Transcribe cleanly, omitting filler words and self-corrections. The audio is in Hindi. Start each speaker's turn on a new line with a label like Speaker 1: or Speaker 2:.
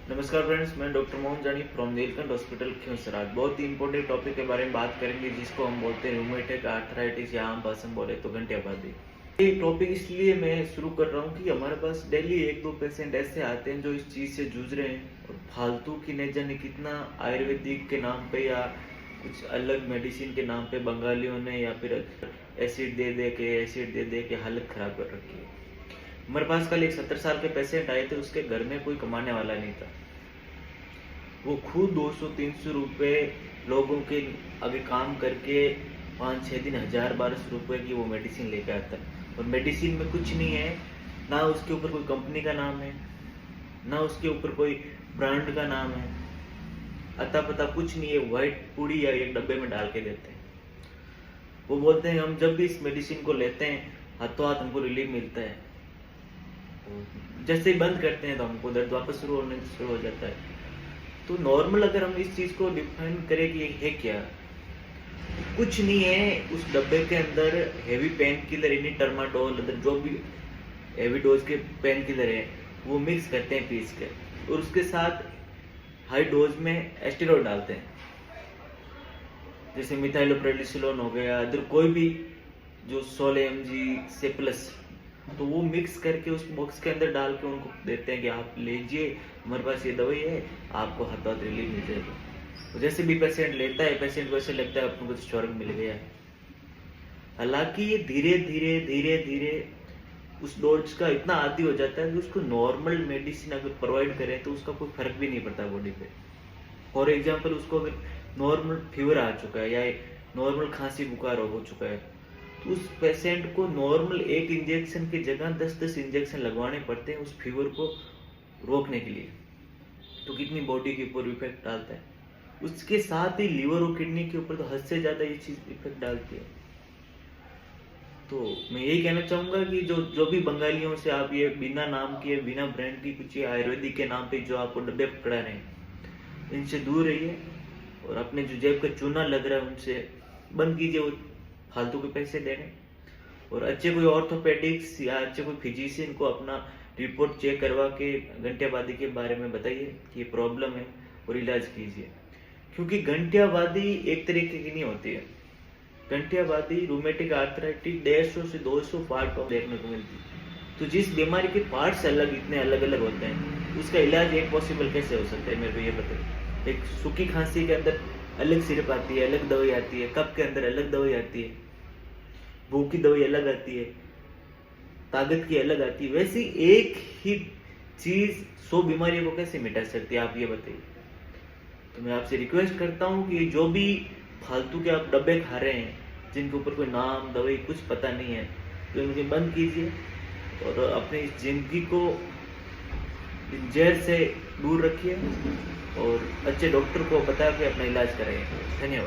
Speaker 1: नमस्कार फ्रेंड्स, मैं डॉक्टर मोहन जानी फ्रॉम नीलकंठ हॉस्पिटल खिवसराज। बहुत ही इंपॉर्टेंट टॉपिक के बारे में बात करेंगे जिसको हम बोलते हैं रूमेटिक आर्थराइटिस या आम भाषा में बोले तो गंठियाबादी। ये टॉपिक इसलिए मैं शुरू कर रहा हूँ कि हमारे पास डेली 1-2 पेशेंट ऐसे आते हैं जो इस चीज़ से जूझ रहे हैं और फालतू की न जाने कितना आयुर्वेदिक के नाम पे या कुछ अलग मेडिसिन के नाम पे बंगालियों ने या फिर एसिड दे दे के हालत खराब कर रखी है। हमारे पास कल एक 70 साल के पेशेंट आए थे, उसके घर में कोई कमाने वाला नहीं था। वो खुद 200-300 रुपए लोगों के आगे काम करके 5-6 दिन 1000-1200 रुपए की वो मेडिसिन लेके आता है। और मेडिसिन में कुछ नहीं है, ना उसके ऊपर कोई कंपनी का नाम है, ना उसके ऊपर कोई ब्रांड का नाम है, अता पता कुछ नहीं है। व्हाइट पूड़ी या एक डब्बे में डाल के देते हैं। वो बोलते हैं हम जब भी इस मेडिसिन को लेते हैं हाथों हाथ हमको रिलीफ मिलता है, जैसे ही बंद करते हैं तो हमको दर्द वापस शुरू हो जाता है। तो नॉर्मल अगर हम इस चीज को डिफाइन करें कि ये है क्या, कुछ नहीं है। उस डब्बे के अंदर हेवी पेन किलर यानी टर्माडोल, जो भी हेवी डोज के पेन किलर है वो मिक्स करते हैं पीस के, और उसके साथ हाई डोज में एस्टेरॉइड डालते हैं, जैसे मिथाइलोप्रेडिसोलोन हो गया, अदर कोई भी जो 16 mg से प्लस, तो वो मिक्स करके उस बॉक्स के अंदर डाल के उनको देते हैं कि आप लीजिए, हमारे पास ये दवाई है, आपको हाथों हाथ रिलीफ मिल जाएगा। तो जैसे भी पेशेंट लेता है, पेशेंट को ऐसे लगता है अपने को स्वर्ग मिल गया है। हालांकि ये धीरे धीरे उस डोज का इतना आदी हो जाता है कि उसको नॉर्मल मेडिसिन अगर प्रोवाइड करें तो उसका कोई फर्क भी नहीं पड़ता बॉडी पे। फॉर एग्जाम्पल, उसको अगर नॉर्मल फीवर आ चुका है या नॉर्मल खांसी बुखार हो चुका है, तो उस पेशेंट को नॉर्मल एक इंजेक्शन की जगह 10-10 इंजेक्शन लगवाने पड़ते हैं उस फीवर को रोकने के लिए। तो कितनी बॉडी के ऊपर इफेक्ट डालता है। उसके साथ ही लीवर और किडनी के ऊपर तो हद से ज्यादा ये चीज इफेक्ट डालती है। तो मैं यही कहना चाहूंगा कि जो भी बंगालियों से आप ये बिना नाम के, बिना ब्रांड की कुछ आयुर्वेदिक के नाम पे जो आपको डब्बे पकड़ा रहे हैं, इनसे दूर रहिए और अपने जो जेब का चूना लग रहा है उनसे बंद कीजिए वो फालतू के पैसे देने। और अच्छे कोई ऑर्थोपेडिक्स या अच्छे कोई फिजिशियन को अपना रिपोर्ट चेक करवा के गंठियाबादी के बारे में बताइए कि ये प्रॉब्लम है और इलाज कीजिए। क्योंकि गंठियाबादी एक तरीके की नहीं होती है। गंठियाबादी रूमेटिक आर्थराइटिस 150 से 200 पार्ट देखने को मिलती है। तो जिस बीमारी के पार्ट्स इतने अलग अलग होते हैं, उसका इलाज एक पॉसिबल कैसे हो सकता है, मेरे को ये बताइए। एक सूखी खांसी के अंदर अलग सिरप आती है, अलग दवाई आती है, कफ के अंदर अलग दवाई आती है, भूख की दवाई अलग आती है, ताकत की अलग आती है। वैसी एक ही चीज 100 बीमारियों को कैसे मिटा सकती है, आप ये बताइए। तो मैं आपसे रिक्वेस्ट करता हूँ कि जो भी फालतू के आप डब्बे खा रहे हैं, जिनके ऊपर कोई नाम दवाई कुछ पता नहीं है, तो इनके बंद कीजिए और अपनी जिंदगी को जहर से दूर रखिए और अच्छे डॉक्टर को बता के अपना इलाज कराइए। धन्यवाद।